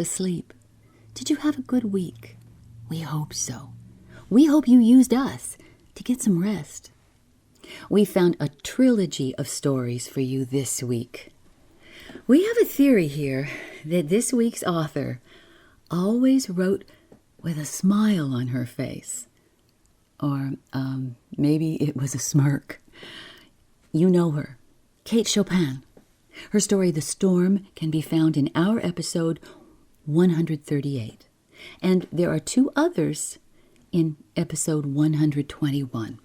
sleep. Did you have a good week? We hope so. We hope you used us to get some rest. We found a trilogy of stories for you this week. We have a theory here that this week's author always wrote with a smile on her face. Or maybe it was a smirk. You know her, Kate Chopin. Her story, The Storm, can be found in our episode 138. And there are two others in episode 121.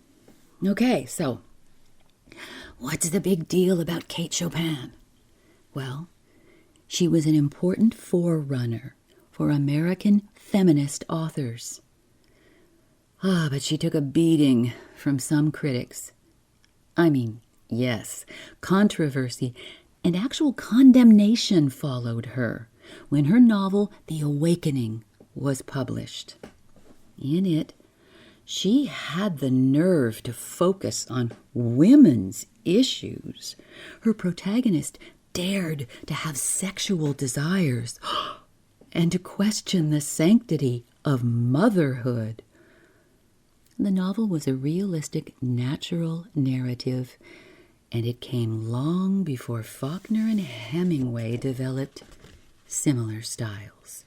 Okay, so what's the big deal about Kate Chopin? Well, she was an important forerunner for American feminist authors. But she took a beating from some critics. I mean, yes, controversy and actual condemnation followed her when her novel, The Awakening, was published. In it, she had the nerve to focus on women's issues. Her protagonist dared to have sexual desires and to question the sanctity of motherhood. The novel was a realistic, natural narrative, and it came long before Faulkner and Hemingway developed similar styles.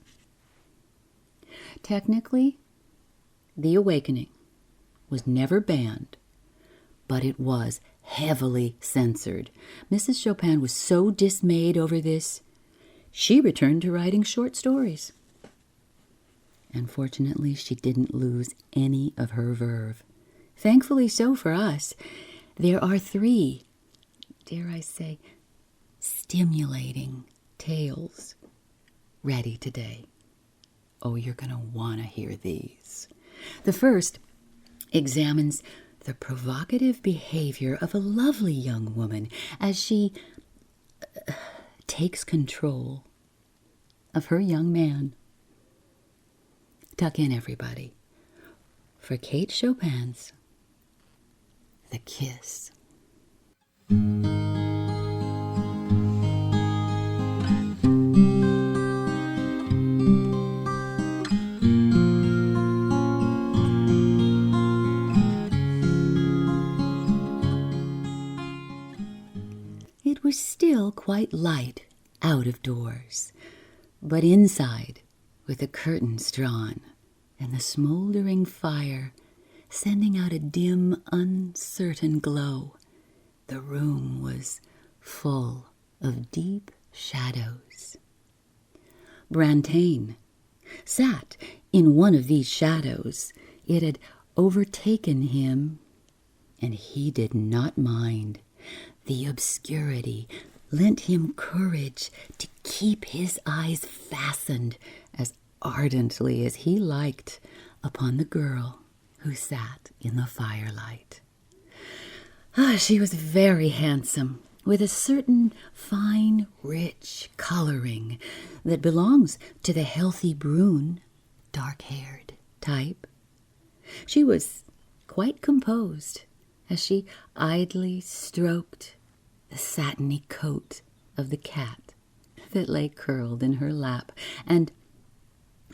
Technically, The Awakening was never banned, but it was heavily censored. Mrs. Chopin was so dismayed over this, she returned to writing short stories. Unfortunately, she didn't lose any of her verve. Thankfully so for us. There are 3, dare I say, stimulating tales ready today. Oh, you're going to want to hear these. The first examines the provocative behavior of a lovely young woman as she takes control of her young man. Tuck in, everybody, for Kate Chopin's The Kiss. It was still quite light out of doors, but inside, with the curtains drawn and the smoldering fire sending out a dim, uncertain glow, the room was full of deep shadows. Brantain sat in one of these shadows. It had overtaken him, and he did not mind. The obscurity lent him courage to keep his eyes fastened as ardently as he liked upon the girl who sat in the firelight. She was very handsome, with a certain fine, rich coloring that belongs to the healthy brune, dark-haired type. She was quite composed as she idly stroked the satiny coat of the cat that lay curled in her lap, and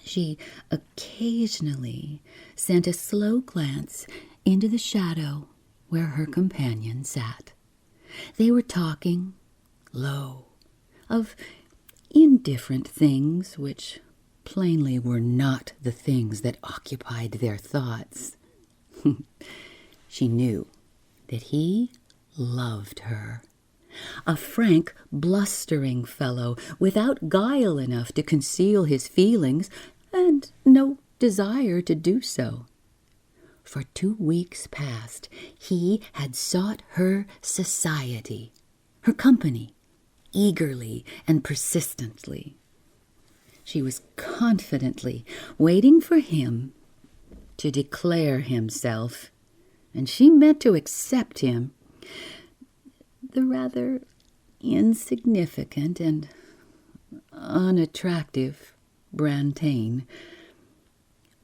she occasionally sent a slow glance into the shadow where her companion sat. They were talking, low, of indifferent things which plainly were not the things that occupied their thoughts. She knew that he loved her. A frank, blustering fellow, without guile enough to conceal his feelings, and no desire to do so. For 2 weeks past, he had sought her society, her company, eagerly and persistently. She was confidently waiting for him to declare himself, and she meant to accept him. The rather insignificant and unattractive Brantain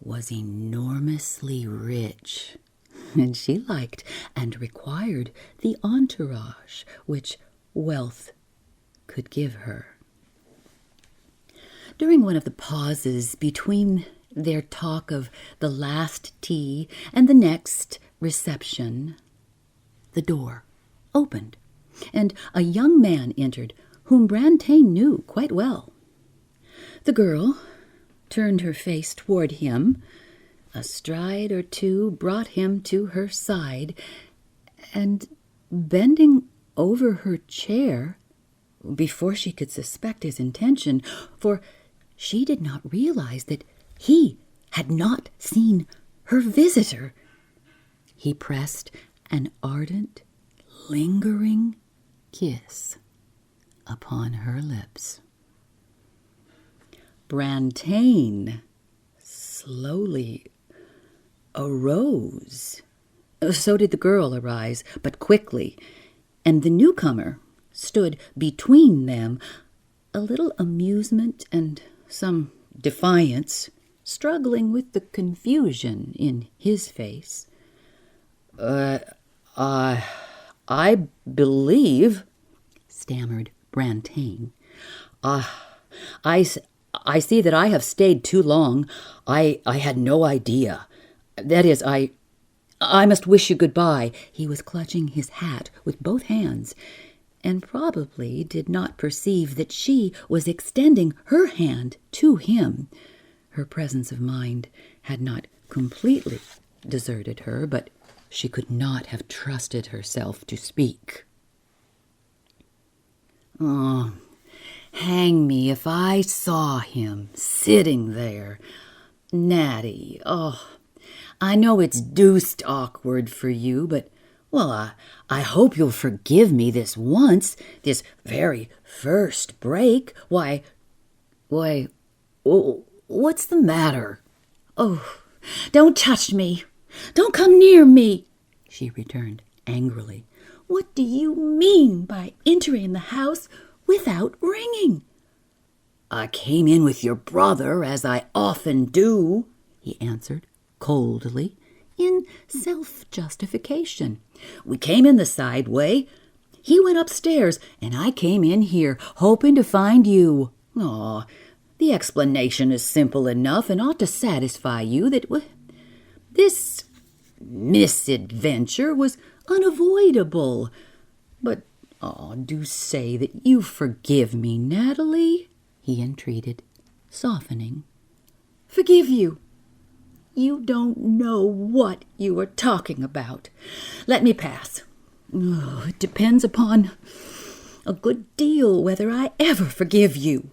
was enormously rich, and she liked and required the entourage which wealth could give her. During one of the pauses between their talk of the last tea and the next reception, the door opened, and a young man entered whom Brantain knew quite well. The girl turned her face toward him. A stride or two brought him to her side, and bending over her chair, before she could suspect his intention, for she did not realize that he had not seen her visitor, he pressed an ardent, lingering kiss upon her lips. Brantain slowly arose. So did the girl arise, but quickly, and the newcomer stood between them, a little amusement and some defiance struggling with the confusion in his face. I believe, stammered Brantain. I see that I have stayed too long. I had no idea. That is, I must wish you goodbye. He was clutching his hat with both hands, and probably did not perceive that she was extending her hand to him. Her presence of mind had not completely deserted her, but she could not have trusted herself to speak. Oh, hang me if I saw him sitting there. Natty, I know it's deuced awkward for you, but, well, I hope you'll forgive me this once, this very first break. Why, what's the matter? Oh, don't touch me. Don't come near me, she returned angrily. What do you mean by entering the house without ringing? I came in with your brother, as I often do, he answered coldly, in self-justification. We came in the side way. He went upstairs, and I came in here, hoping to find you. The explanation is simple enough and ought to satisfy you that this misadventure was unavoidable. But, do say that you forgive me, Natalie, he entreated, softening. Forgive you? You don't know what you are talking about. Let me pass. It depends upon a good deal whether I ever forgive you.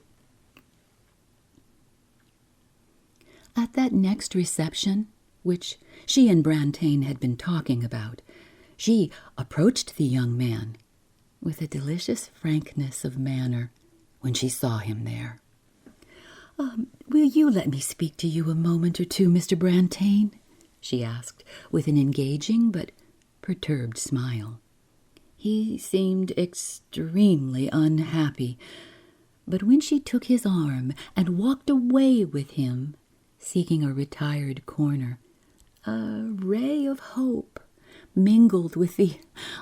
At that next reception, which she and Brantain had been talking about, she approached the young man with a delicious frankness of manner when she saw him there. Will you let me speak to you a moment or two, Mr. Brantain? She asked, with an engaging but perturbed smile. He seemed extremely unhappy, but when she took his arm and walked away with him, seeking a retired corner, a ray of hope mingled with the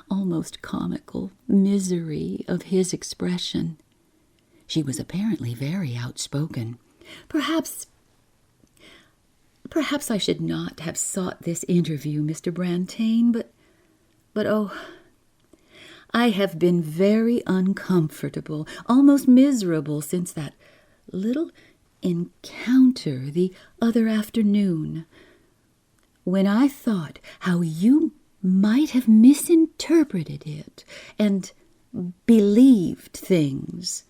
almost comical misery of his expression. She was apparently very outspoken. Perhaps I should not have sought this interview, Mr. Brantain, but I have been very uncomfortable, almost miserable, since that little encounter the other afternoon, when I thought how you might have misinterpreted it and believed things.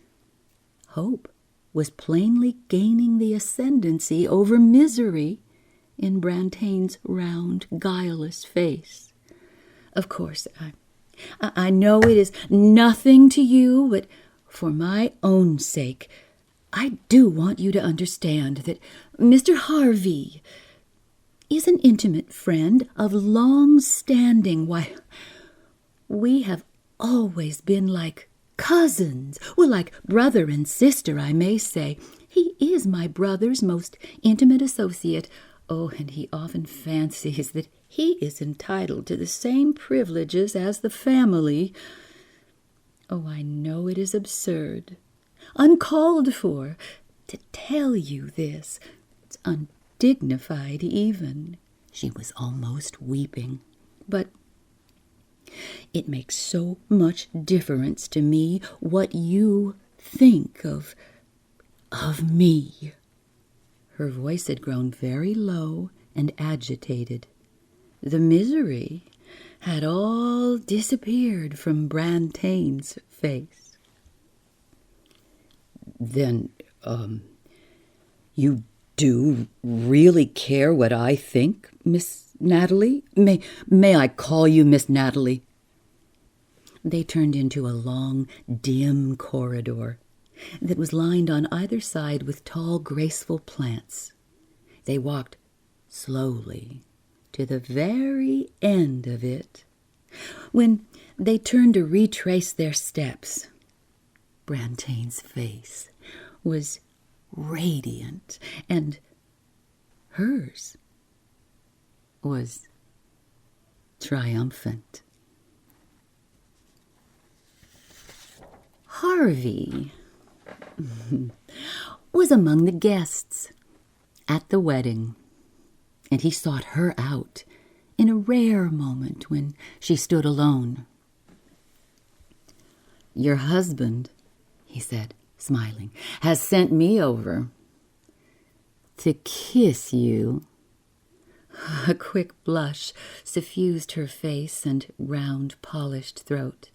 Hope was plainly gaining the ascendancy over misery in Brantain's round, guileless face. Of course, I know it is nothing to you, but for my own sake, I do want you to understand that Mr. Harvey is an intimate friend of long standing. Why, we have always been like cousins, like brother and sister, I may say. He is my brother's most intimate associate. And he often fancies that he is entitled to the same privileges as the family. I know it is absurd, uncalled for, to tell you this. It's undignified even." She was almost weeping. "But it makes so much difference to me what you think of me." Her voice had grown very low and agitated. The misery had all disappeared from Brantain's face. "Then, you do really care what I think, Miss Natalie? May I call you Miss Natalie?" They turned into a long, dim corridor that was lined on either side with tall, graceful plants. They walked slowly to the very end of it. When they turned to retrace their steps, Brantain's face was radiant, and hers was triumphant. Harvey was among the guests at the wedding, and he sought her out in a rare moment when she stood alone. "Your husband," he said, smiling, "has sent me over to kiss you." A quick blush suffused her face and round, polished throat.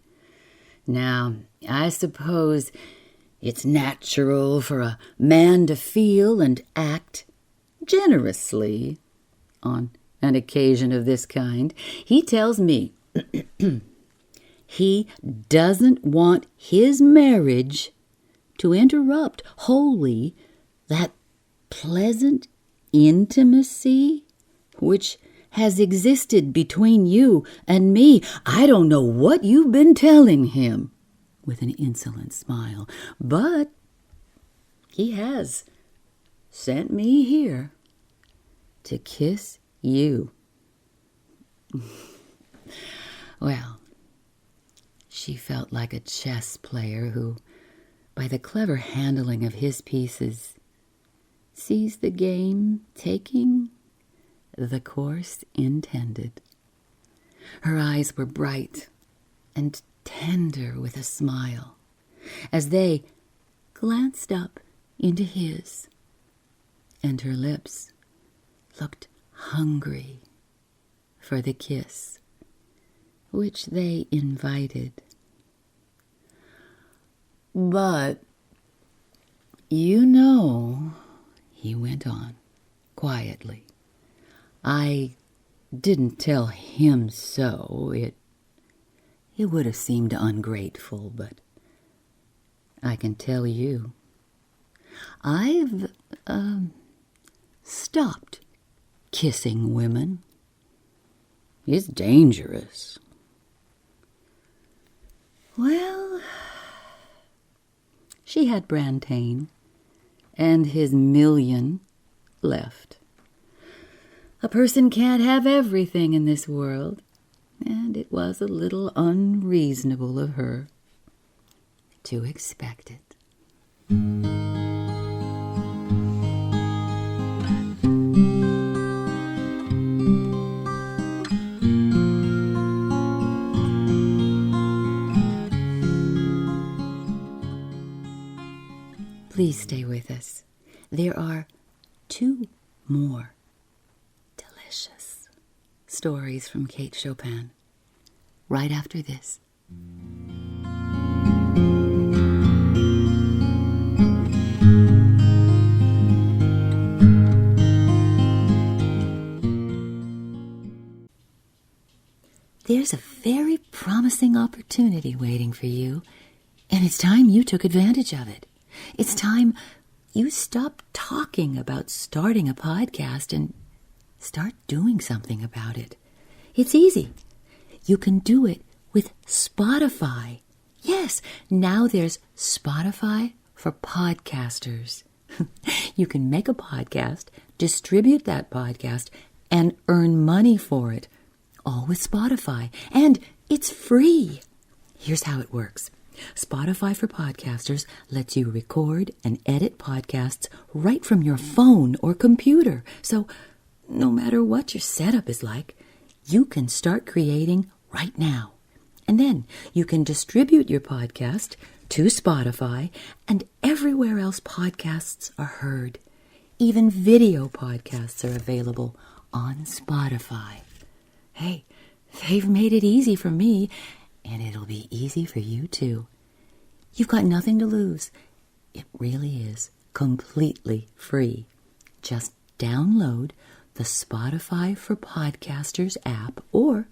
"Now, I suppose it's natural for a man to feel and act generously on an occasion of this kind. He tells me he doesn't want his marriage to interrupt wholly that pleasant intimacy which has existed between you and me. I don't know what you've been telling him," with an insolent smile, "but he has sent me here to kiss you." Well, she felt like a chess player who, by the clever handling of his pieces, sees the game taking the course intended. Her eyes were bright and tender with a smile as they glanced up into his, and her lips looked hungry for the kiss which they invited. "But, you know," he went on quietly, "I didn't tell him so. It would have seemed ungrateful, but I can tell you. I've stopped kissing women. It's dangerous." Well, she had Brantain and his million left. A person can't have everything in this world, and it was a little unreasonable of her to expect it. Please stay with us. There are 2 more delicious stories from Kate Chopin right after this. There's a very promising opportunity waiting for you, and it's time you took advantage of it. It's time you stopped talking about starting a podcast and start doing something about it. It's easy. You can do it with Spotify. Yes, now there's Spotify for podcasters. You can make a podcast, distribute that podcast, and earn money for it, all with Spotify. And it's free. Here's how it works. Spotify for Podcasters lets you record and edit podcasts right from your phone or computer. So no matter what your setup is like, you can start creating right now. And then you can distribute your podcast to Spotify and everywhere else podcasts are heard. Even video podcasts are available on Spotify. Hey, they've made it easy for me, and it'll be easy for you too. You've got nothing to lose. It really is completely free. Just download the Spotify for Podcasters app or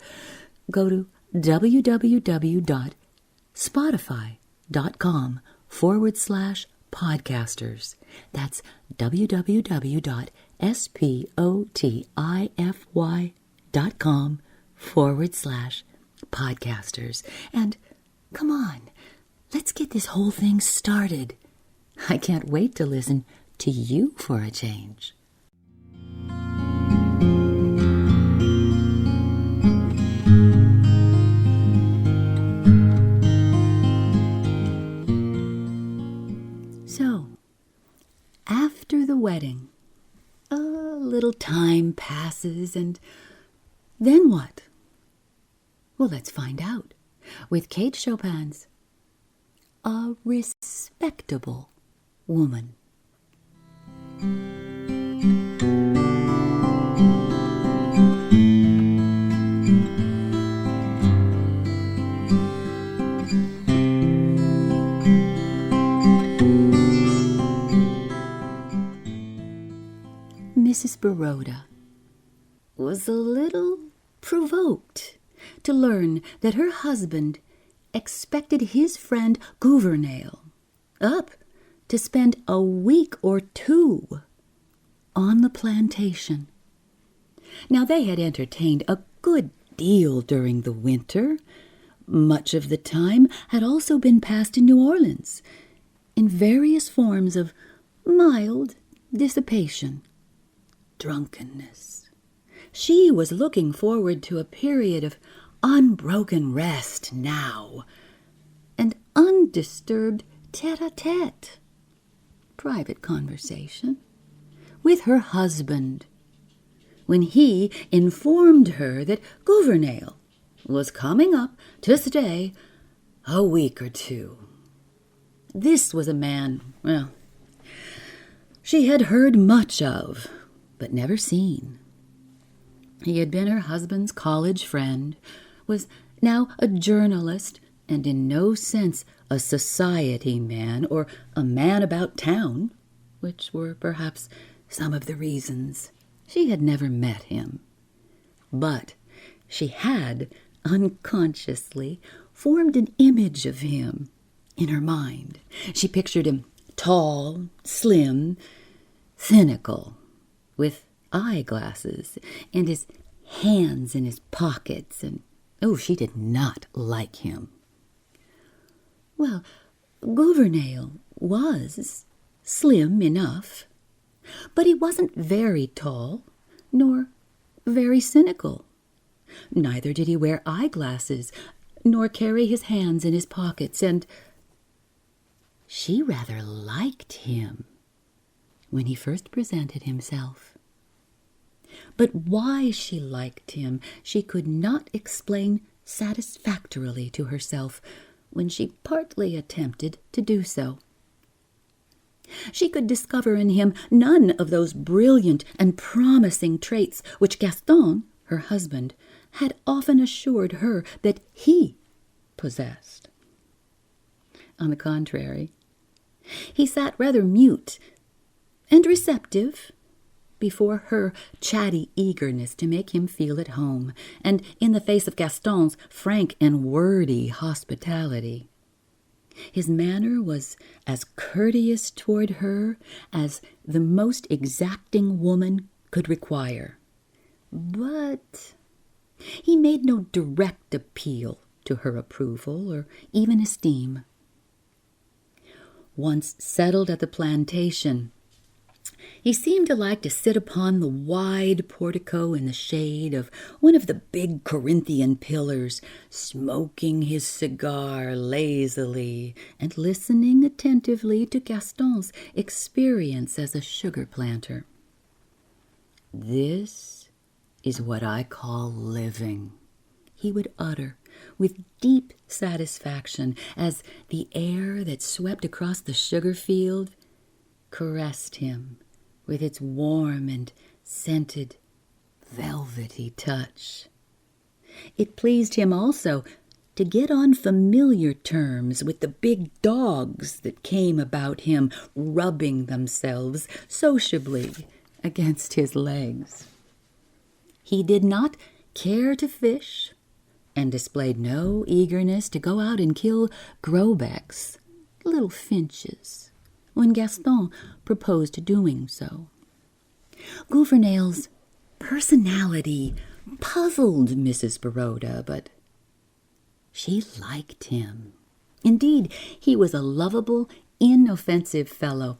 go to www.spotify.com/podcasters. That's www.spotify.com/podcasters. And come on, let's get this whole thing started. I can't wait to listen to you for a change. So, after the wedding, a little time passes, and then what? Well, let's find out with Kate Chopin's A Respectable Woman. Mrs. Baroda was a little provoked to learn that her husband expected his friend Gouvernail up to spend a week or two on the plantation. Now, they had entertained a good deal during the winter. Much of the time had also been passed in New Orleans in various forms of mild dissipation. Drunkenness. She was looking forward to a period of unbroken rest now, and undisturbed tête-à-tête, private conversation with her husband, when he informed her that Gouvernail was coming up to stay a week or two. This was a man, well, she had heard much of, but never seen. He had been her husband's college friend, was now a journalist, and in no sense a society man or a man about town, which were perhaps some of the reasons she had never met him. But she had unconsciously formed an image of him in her mind. She pictured him tall, slim, cynical, with eyeglasses and his hands in his pockets, and she did not like him. Well, Gouvernail was slim enough, but he wasn't very tall nor very cynical. Neither did he wear eyeglasses nor carry his hands in his pockets, and she rather liked him when he first presented himself. But why she liked him she could not explain satisfactorily to herself when she partly attempted to do so. She could discover in him none of those brilliant and promising traits which Gaston, her husband, had often assured her that he possessed. On the contrary, he sat rather mute and receptive before her chatty eagerness to make him feel at home, and in the face of Gaston's frank and wordy hospitality. His manner was as courteous toward her as the most exacting woman could require. But he made no direct appeal to her approval or even esteem. Once settled at the plantation, He seemed to like to sit upon the wide portico in the shade of one of the big Corinthian pillars, smoking his cigar lazily and listening attentively to Gaston's experience as a sugar planter. "This is what I call living," he would utter with deep satisfaction as the air that swept across the sugar field caressed him with its warm and scented, velvety touch. It pleased him also to get on familiar terms with the big dogs that came about him, rubbing themselves sociably against his legs. He did not care to fish, and displayed no eagerness to go out and kill grosbecs, little finches, when Gaston proposed doing so. Gouvernail's personality puzzled Mrs. Baroda, but she liked him. Indeed, he was a lovable, inoffensive fellow.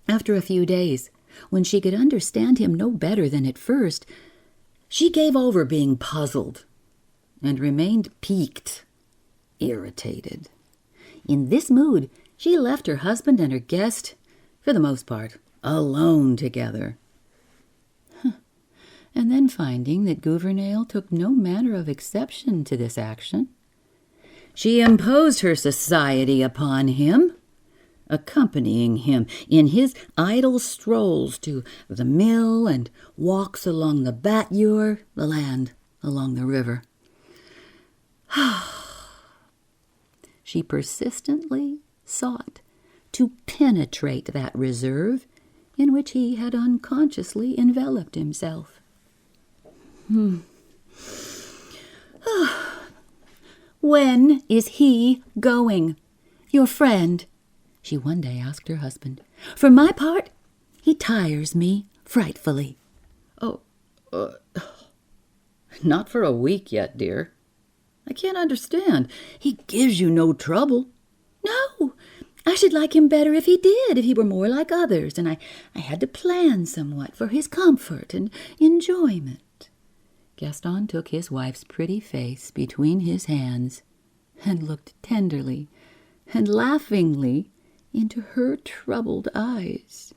After a few days, when she could understand him no better than at first, she gave over being puzzled and remained piqued, irritated. In this mood, she left her husband and her guest, for the most part, alone together. And then finding that Gouvernail took no manner of exception to this action, she imposed her society upon him, accompanying him in his idle strolls to the mill and walks along the Batture, the land along the river. She persistently sought to penetrate that reserve in which he had unconsciously enveloped himself. "When is he going, your friend?" she one day asked her husband. "For my part, he tires me frightfully." "Oh, not for a week yet, dear. I can't understand. He gives you no trouble." "No, I should like him better if he did, if he were more like others, and I had to plan somewhat for his comfort and enjoyment." Gaston took his wife's pretty face between his hands and looked tenderly and laughingly into her troubled eyes.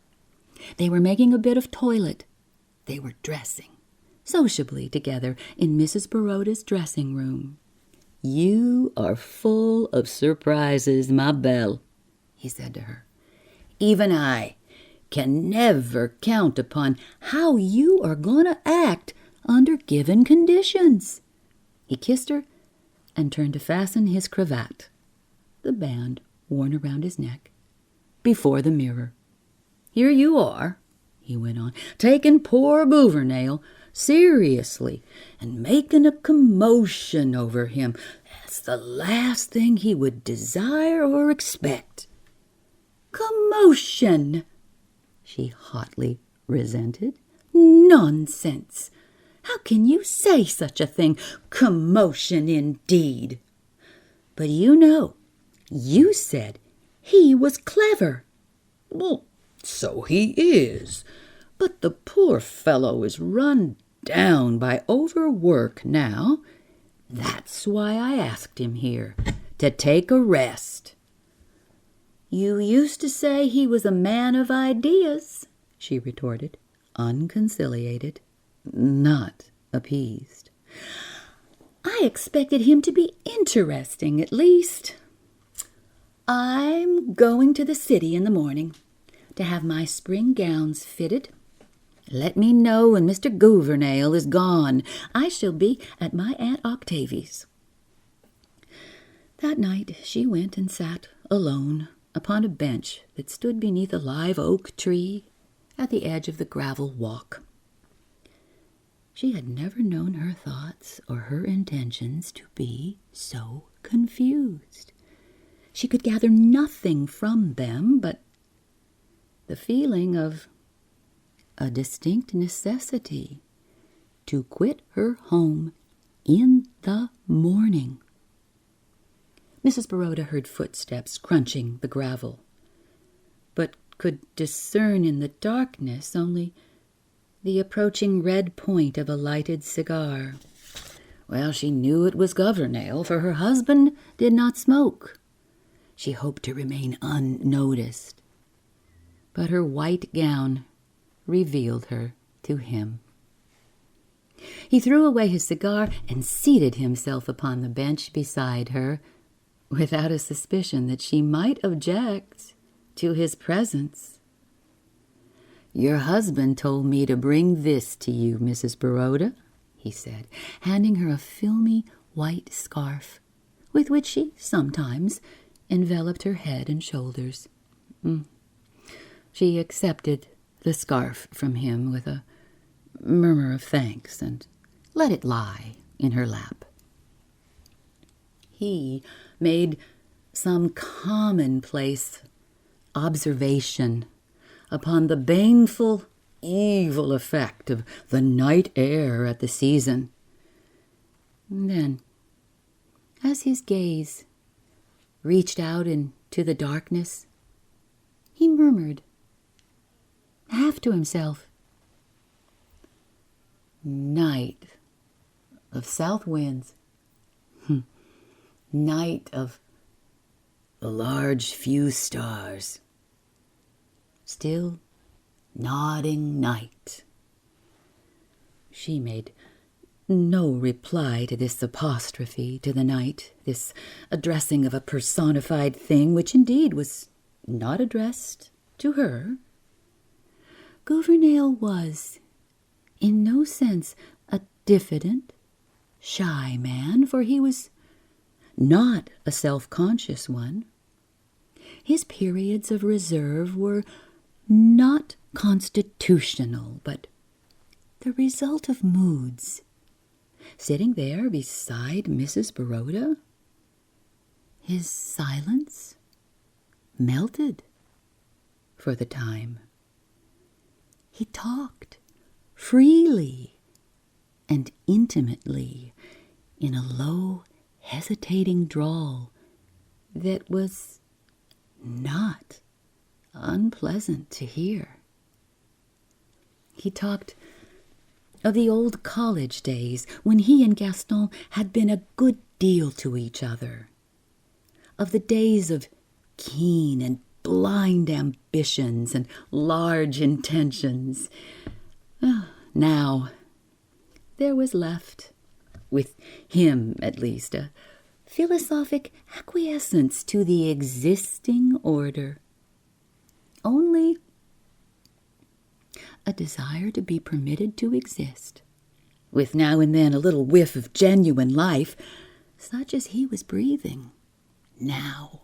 They were making a bit of toilet. They were dressing sociably together in Mrs. Baroda's dressing room. "You are full of surprises, ma belle," he said to her. "Even I can never count upon how you are going to act under given conditions." He kissed her and turned to fasten his cravat, the band worn around his neck, before the mirror. "Here you are," he went on, "taking poor Gouvernail seriously and making a commotion over him. That's the last thing he would desire or expect." "Commotion!" she hotly resented. "Nonsense! How can you say such a thing? Commotion, indeed! But you said he was clever." "Well, so he is. But the poor fellow is run down by overwork now. That's why I asked him here, to take a rest." "You used to say he was a man of ideas," she retorted, unconciliated, not appeased. "I expected him to be interesting, at least. I'm going to the city in the morning to have my spring gowns fitted. Let me know when Mr. Gouvernail is gone. I shall be at my Aunt Octavie's." That night she went and sat alone upon a bench that stood beneath a live oak tree at the edge of the gravel walk. She had never known her thoughts or her intentions to be so confused. She could gather nothing from them but the feeling of a distinct necessity to quit her home in the morning. Mrs. Baroda heard footsteps crunching the gravel, but could discern in the darkness only the approaching red point of a lighted cigar. Well, she knew it was Gouvernail, for her husband did not smoke. She hoped to remain unnoticed, but her white gown revealed her to him. He threw away his cigar and seated himself upon the bench beside her, without a suspicion that she might object to his presence. "Your husband told me to bring this to you, Mrs. Baroda," he said, handing her a filmy white scarf, with which she sometimes enveloped her head and shoulders. She accepted the scarf from him with a murmur of thanks and let it lie in her lap. He made some commonplace observation upon the baneful, evil effect of the night air at the season. And then, as his gaze reached out into the darkness, he murmured, half to himself, "Night of south winds, night of a large few stars, still nodding night." She made no reply to this apostrophe to the night, this addressing of a personified thing, which indeed was not addressed to her. Gouvernail was, in no sense, a diffident, shy man, for he was not a self-conscious one. His periods of reserve were not constitutional, but the result of moods. Sitting there beside Mrs. Baroda, his silence melted for the time. He talked freely and intimately in a low, hesitating drawl that was not unpleasant to hear. He talked of the old college days when he and Gaston had been a good deal to each other, of the days of keen and blind ambitions and large intentions. Now there was left, with him at least, a philosophic acquiescence to the existing order, only a desire to be permitted to exist, with now and then a little whiff of genuine life, such as he was breathing now.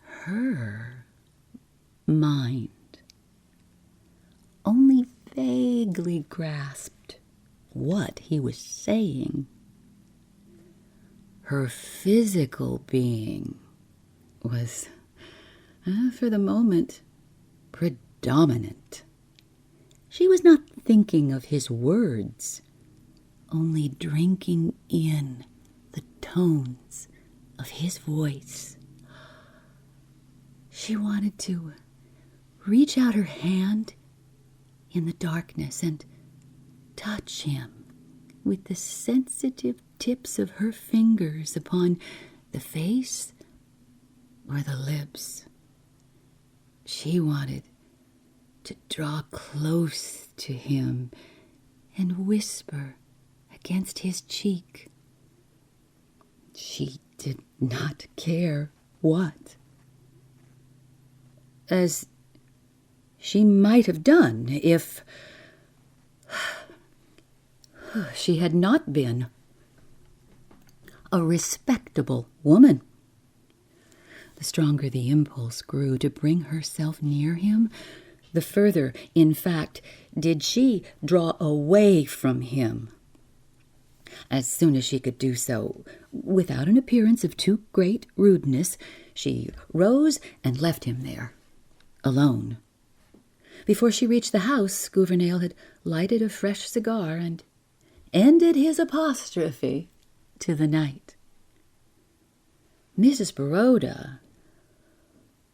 Her mind only vaguely grasped what he was saying. Her physical being was, for the moment, predominant. She was not thinking of his words, only drinking in the tones of his voice. She wanted to reach out her hand in the darkness and touch him with the sensitive tips of her fingers upon the face or the lips. She wanted to draw close to him and whisper against his cheek. She did not care what. As she might have done if she had not been a respectable woman. The stronger the impulse grew to bring herself near him, the further, in fact, did she draw away from him. As soon as she could do so, without an appearance of too great rudeness, she rose and left him there, alone. Before she reached the house, Gouvernail had lighted a fresh cigar and ended his apostrophe to the night. Mrs. Baroda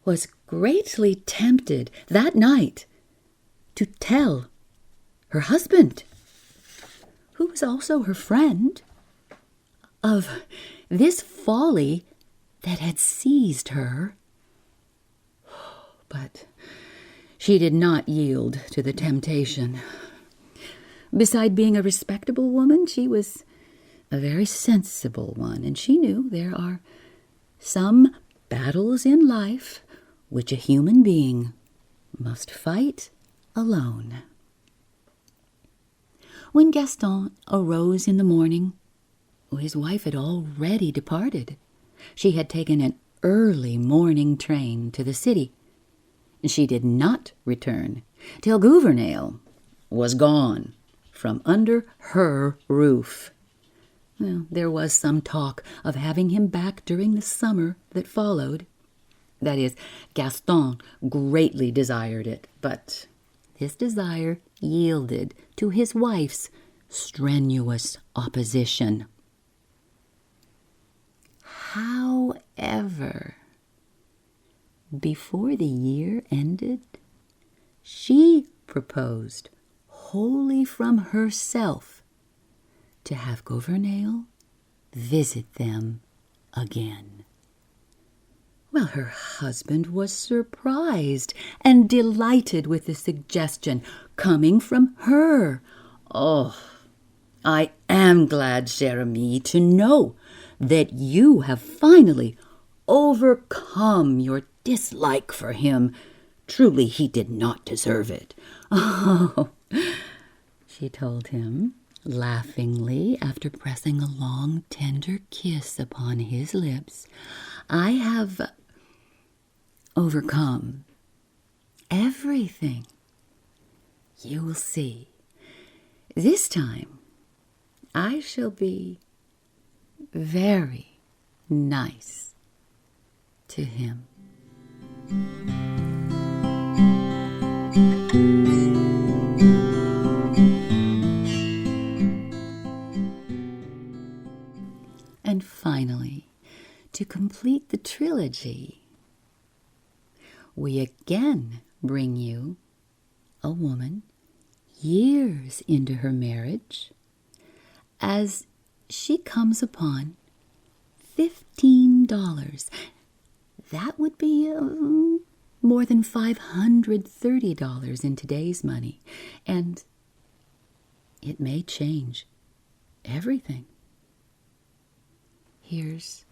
was greatly tempted that night to tell her husband, who was also her friend, of this folly that had seized her. But she did not yield to the temptation. Beside being a respectable woman, she was a very sensible one, and she knew there are some battles in life which a human being must fight alone. When Gaston arose in the morning, his wife had already departed. She had taken an early morning train to the city. She did not return till Gouvernail was gone from under her roof. Well, there was some talk of having him back during the summer that followed. That is, Gaston greatly desired it, but his desire yielded to his wife's strenuous opposition. However, before the year ended, she proposed wholly from herself to have Gouvernail visit them again. Well, her husband was surprised and delighted with the suggestion coming from her. Oh, I am glad, cher ami, to know that you have finally overcome your dislike for him. Truly, he did not deserve it. Oh, she told him laughingly, after pressing a long, tender kiss upon his lips, I have overcome everything. You will see. This time, I shall be very nice to him. And finally, to complete the trilogy, we again bring you a woman years into her marriage as she comes upon $15. That would be more than $530 in today's money, and it may change everything. Here's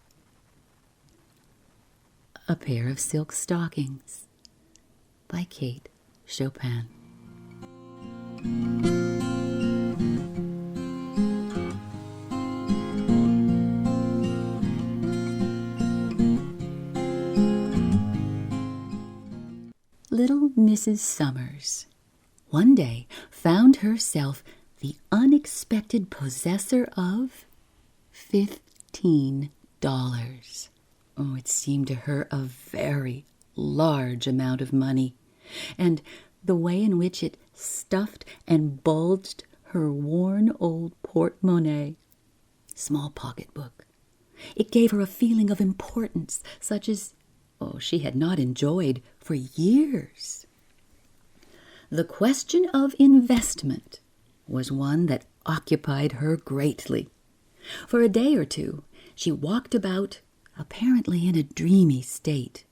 a pair of silk stockings by Kate Chopin. Little Mrs. Summers one day found herself the unexpected possessor of $15. Oh, it seemed to her a very large amount of money, and the way in which it stuffed and bulged her worn old porte-monnaie, small pocketbook. It gave her a feeling of importance such as she had not enjoyed for years. The question of investment was one that occupied her greatly. For a day or two, she walked about, apparently in a dreamy state,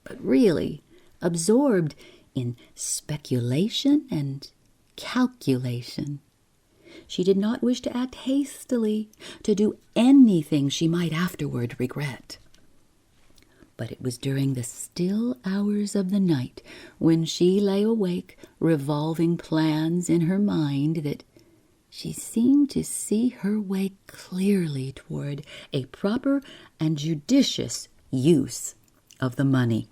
but really absorbed in speculation and calculation. She did not wish to act hastily, to do anything she might afterward regret. But it was during the still hours of the night, when she lay awake, revolving plans in her mind, that she seemed to see her way clearly toward a proper and judicious use of the money.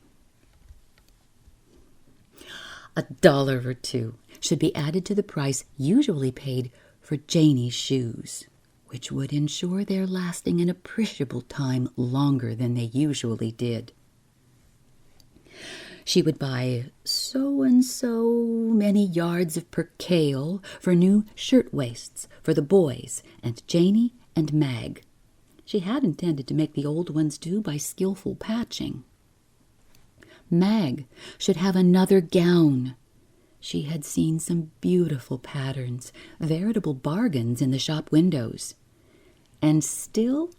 $1 or $2 should be added to the price usually paid for Janie's shoes, which would ensure their lasting an appreciable time longer than they usually did. She would buy so and so many yards of percale for new shirt-waists for the boys and Janie and Mag. She had intended to make the old ones do by skillful patching. Mag should have another gown. She had seen some beautiful patterns, veritable bargains in the shop windows. And still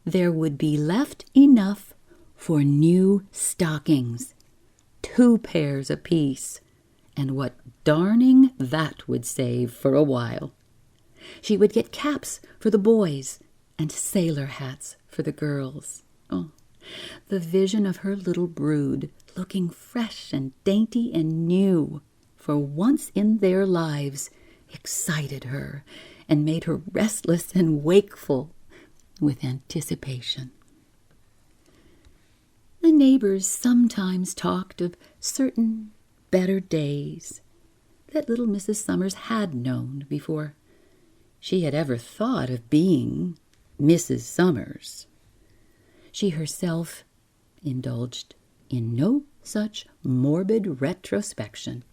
there would be left enough for new stockings, 2 pairs apiece, and what darning that would save for a while. She would get caps for the boys and sailor hats for the girls. Oh, the vision of her little brood looking fresh and dainty and new for once in their lives excited her and made her restless and wakeful with anticipation. The neighbors sometimes talked of certain better days that little Mrs. Summers had known before she had ever thought of being Mrs. Summers. She herself indulged in no such morbid retrospection.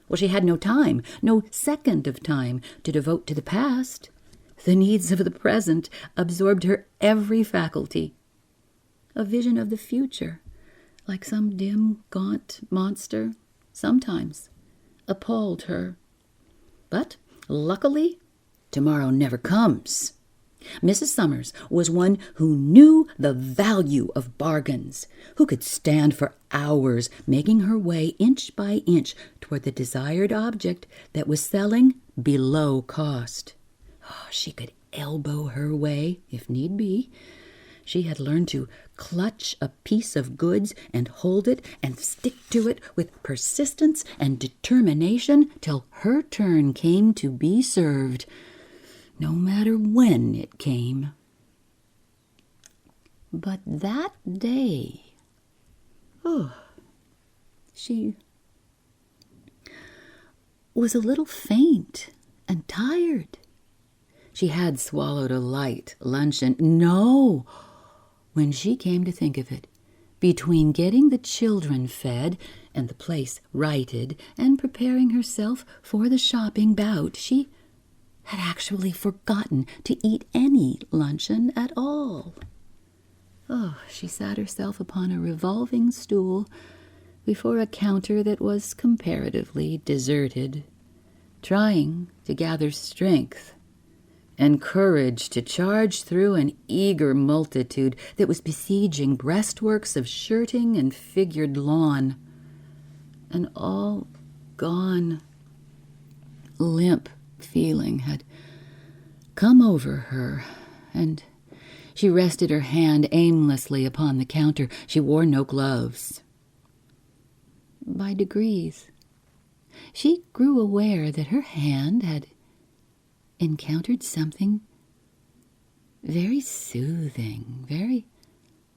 Well, she had no time, no second of time to devote to the past. The needs of the present absorbed her every faculty. A vision of the future, like some dim, gaunt monster, sometimes appalled her. But, luckily, tomorrow never comes. Mrs. Summers was one who knew the value of bargains, who could stand for hours making her way inch by inch toward the desired object that was selling below cost. Oh, she could elbow her way, if need be. She had learned to clutch a piece of goods and hold it and stick to it with persistence and determination till her turn came to be served, no matter when it came. But that day, she was a little faint and tired. She had swallowed a light luncheon. No, when she came to think of it, between getting the children fed and the place righted and preparing herself for the shopping bout, she had actually forgotten to eat any luncheon at all. Oh, she sat herself upon a revolving stool before a counter that was comparatively deserted, trying to gather strength and courage to charge through an eager multitude that was besieging breastworks of shirting and figured lawn. An all gone, limp feeling had come over her, and she rested her hand aimlessly upon the counter. She wore no gloves. By degrees, she grew aware that her hand had encountered something very soothing, very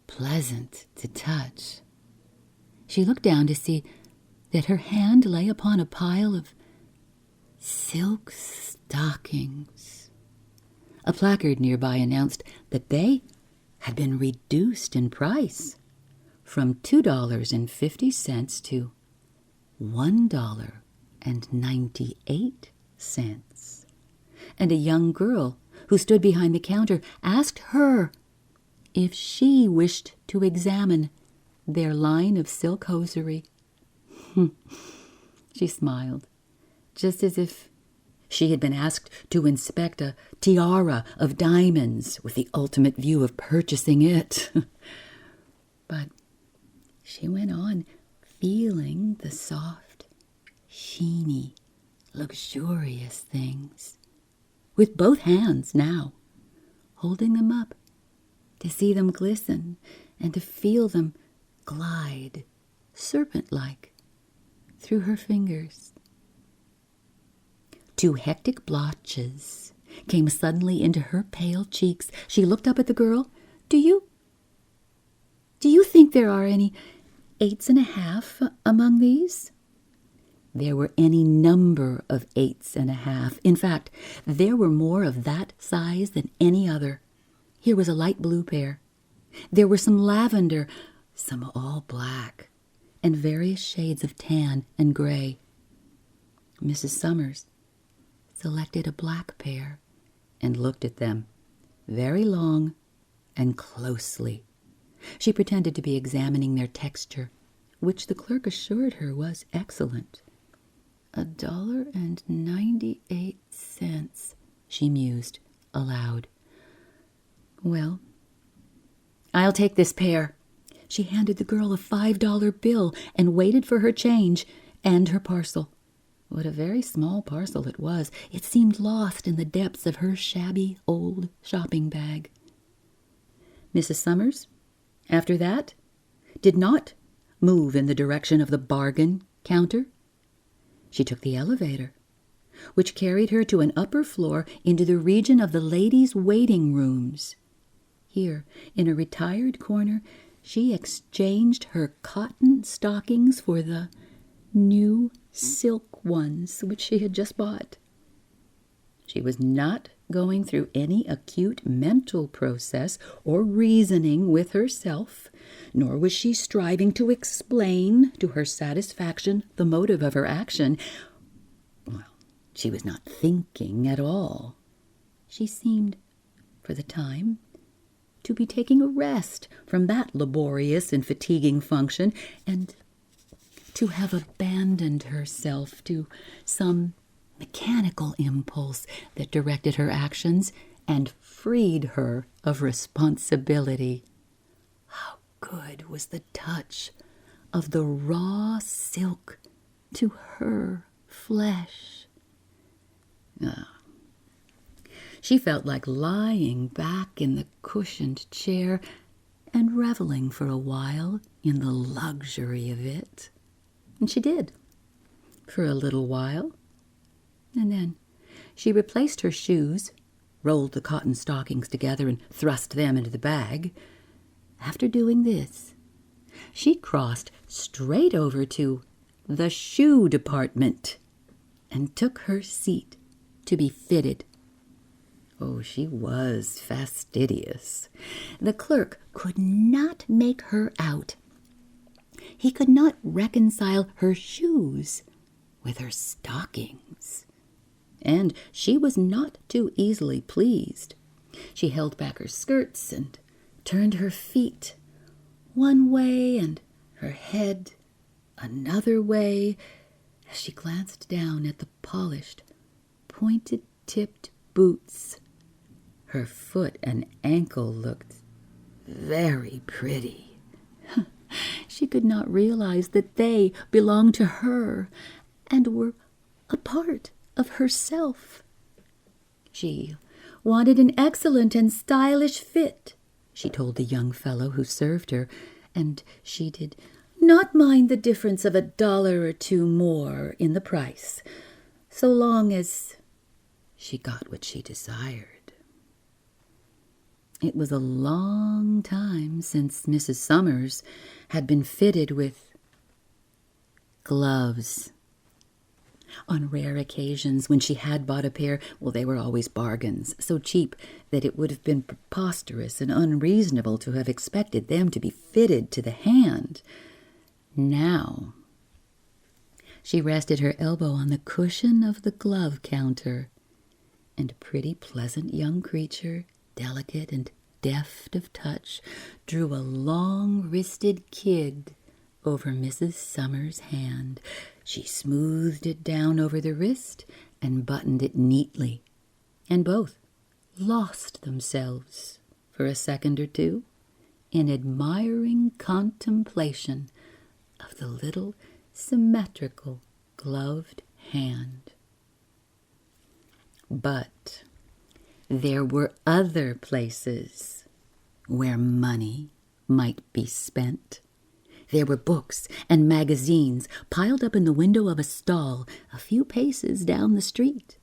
pleasant to touch. She looked down to see that her hand lay upon a pile of silk stockings. A placard nearby announced that they had been reduced in price from $2.50 to $1.98. And a young girl who stood behind the counter asked her if she wished to examine their line of silk hosiery. She smiled, just as if she had been asked to inspect a tiara of diamonds with the ultimate view of purchasing it. But she went on feeling the soft, sheeny, luxurious things with both hands now, holding them up to see them glisten and to feel them glide serpent-like through her fingers. 2 hectic blotches came suddenly into her pale cheeks. She looked up at the girl. Do you think there are any 8.5 among these? There were any number of 8.5. In fact, there were more of that size than any other. Here was a light blue pair. There were some lavender, some all black, and various shades of tan and gray. Mrs. Summers selected a black pair and looked at them very long and closely. She pretended to be examining their texture, which the clerk assured her was excellent. $1.98, she mused aloud. Well, I'll take this pair. She handed the girl a $5 bill and waited for her change and her parcel. What a very small parcel it was. It seemed lost in the depths of her shabby old shopping bag. Mrs. Summers, after that, did not move in the direction of the bargain counter. She took the elevator, which carried her to an upper floor into the region of the ladies' waiting rooms. Here, in a retired corner, she exchanged her cotton stockings for the new silk ones which she had just bought. She was not going through any acute mental process or reasoning with herself, nor was she striving to explain to her satisfaction the motive of her action. Well, she was not thinking at all. She seemed, for the time, to be taking a rest from that laborious and fatiguing function, and to have abandoned herself to some mechanical impulse that directed her actions and freed her of responsibility. How good was the touch of the raw silk to her flesh! She felt like lying back in the cushioned chair and reveling for a while in the luxury of it. And she did, for a little while. And then she replaced her shoes, rolled the cotton stockings together, and thrust them into the bag. After doing this, she crossed straight over to the shoe department and took her seat to be fitted. Oh, she was fastidious. The clerk could not make her out. He could not reconcile her shoes with her stockings. And she was not too easily pleased. She held back her skirts and turned her feet one way and her head another way as she glanced down at the polished, pointed-tipped boots. Her foot and ankle looked very pretty. She could not realize that they belonged to her and were a part of herself. She wanted an excellent and stylish fit, she told the young fellow who served her, and she did not mind the difference of $1 or $2 more in the price, so long as she got what she desired. It was a long time since Mrs. Summers had been fitted with gloves. On rare occasions when she had bought a pair, well, they were always bargains, so cheap that it would have been preposterous and unreasonable to have expected them to be fitted to the hand. Now, she rested her elbow on the cushion of the glove counter, and a pretty, pleasant young creature, delicate and deft of touch, drew a long-wristed kid over Mrs. Summers' hand. She smoothed it down over the wrist and buttoned it neatly, and both lost themselves for a second or two in admiring contemplation of the little symmetrical gloved hand. But there were other places where money might be spent. There were books and magazines piled up in the window of a stall a few paces down the street.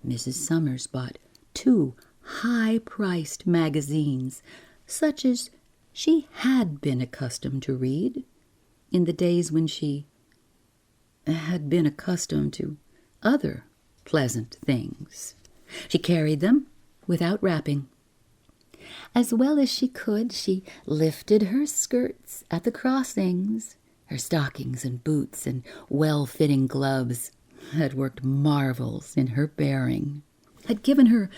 Mrs. Summers bought 2 high-priced magazines, such as she had been accustomed to read in the days when she had been accustomed to other pleasant things. She carried them without wrapping. As well as she could, she lifted her skirts at the crossings. Her stockings and boots and well-fitting gloves had worked marvels in her bearing, had given her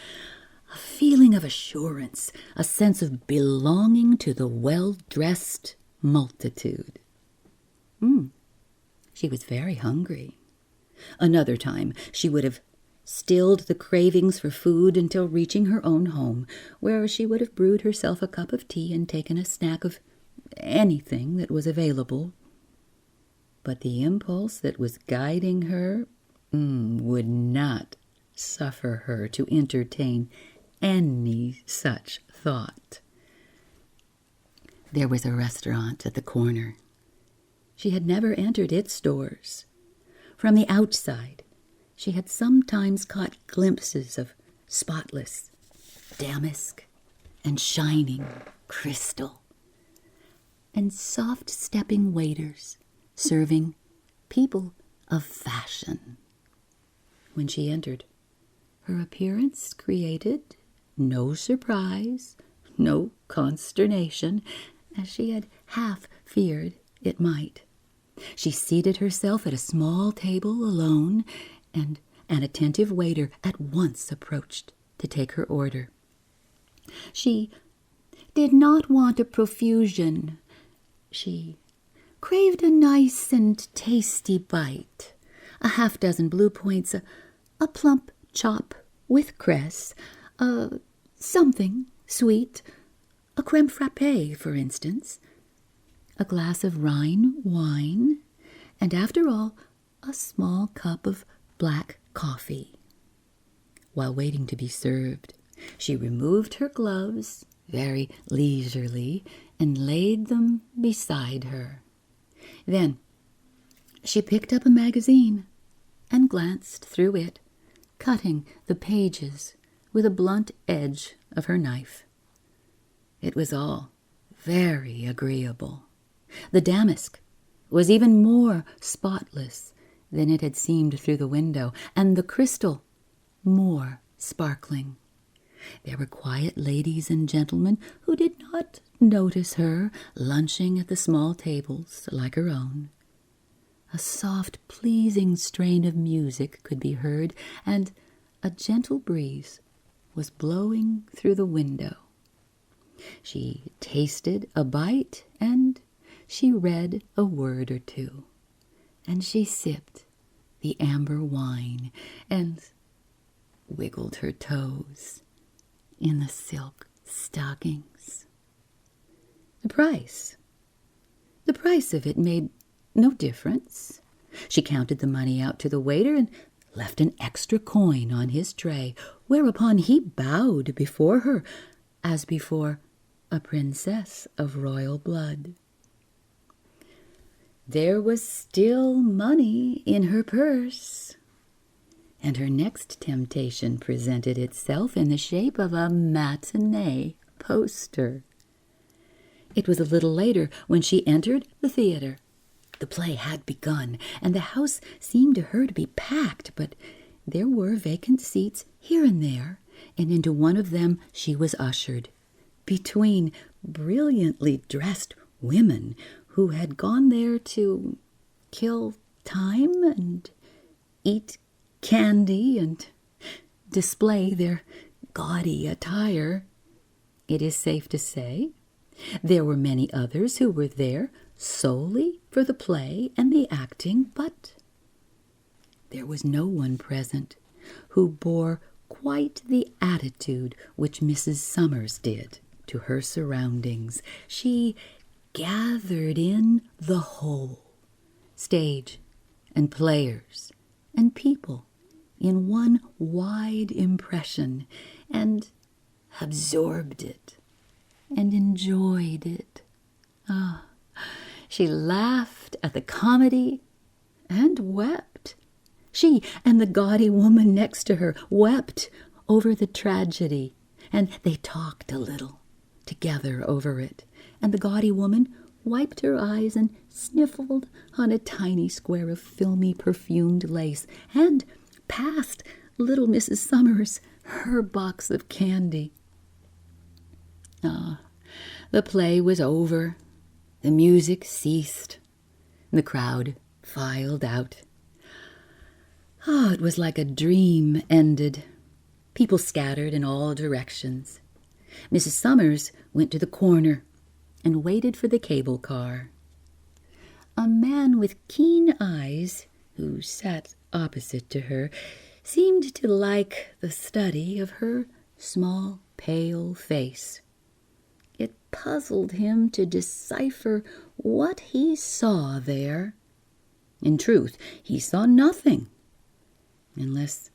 a feeling of assurance, a sense of belonging to the well-dressed multitude. She was very hungry. Another time she would have stilled the cravings for food until reaching her own home, where she would have brewed herself a cup of tea and taken a snack of anything that was available. But the impulse that was guiding her would not suffer her to entertain any such thought. There was a restaurant at the corner. She had never entered its doors. From the outside, she had sometimes caught glimpses of spotless damask and shining crystal, and soft-stepping waiters serving people of fashion. When she entered, her appearance created no surprise, no consternation, as she had half feared it might. She seated herself at a small table alone, and an attentive waiter at once approached to take her order. She did not want a profusion. She craved a nice and tasty bite, a half-dozen blue points, a plump chop with cress, something sweet, a creme frappée, for instance, a glass of Rhine wine, and after all, a small cup of black coffee. While waiting to be served, she removed her gloves very leisurely and laid them beside her. Then she picked up a magazine and glanced through it, cutting the pages with a blunt edge of her knife. It was all very agreeable. The damask was even more spotless than it had seemed through the window, and the crystal more sparkling. There were quiet ladies and gentlemen who did not notice her lunching at the small tables like her own. A soft, pleasing strain of music could be heard, and a gentle breeze was blowing through the window. She tasted a bite, and she read a word or two, and she sipped the amber wine and wiggled her toes in the silk stockings. The price of it made no difference. She counted the money out to the waiter and left an extra coin on his tray, whereupon he bowed before her as before a princess of royal blood. There was still money in her purse, and her next temptation presented itself in the shape of a matinee poster. It was a little later when she entered the theater. The play had begun, and the house seemed to her to be packed, but there were vacant seats here and there, and into one of them she was ushered, between brilliantly dressed women who had gone there to kill time and eat candy and display their gaudy attire. It is safe to say there were many others who were there solely for the play and the acting, but there was no one present who bore quite the attitude which Mrs. Summers did to her surroundings. She gathered in the whole, stage and players and people, in one wide impression, and absorbed it and enjoyed it. She laughed at the comedy and wept. She and the gaudy woman next to her wept over the tragedy, and they talked a little together over it, and the gaudy woman wiped her eyes and sniffled on a tiny square of filmy perfumed lace, and passed little Mrs. Summers her box of candy. The play was over. The music ceased. The crowd filed out. It was like a dream ended. People scattered in all directions. Mrs. Summers went to the corner and waited for the cable car. A man with keen eyes, who sat opposite to her, seemed to like the study of her small, pale face. It puzzled him to decipher what he saw there. In truth, he saw nothing, unless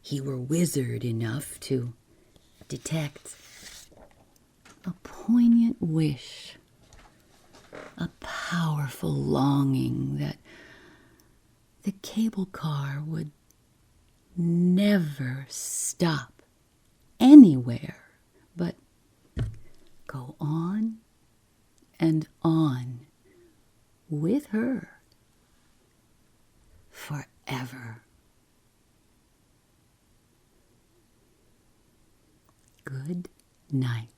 he were wizard enough to detect a poignant wish, a powerful longing that the cable car would never stop anywhere, but go on and on with her forever. Good night.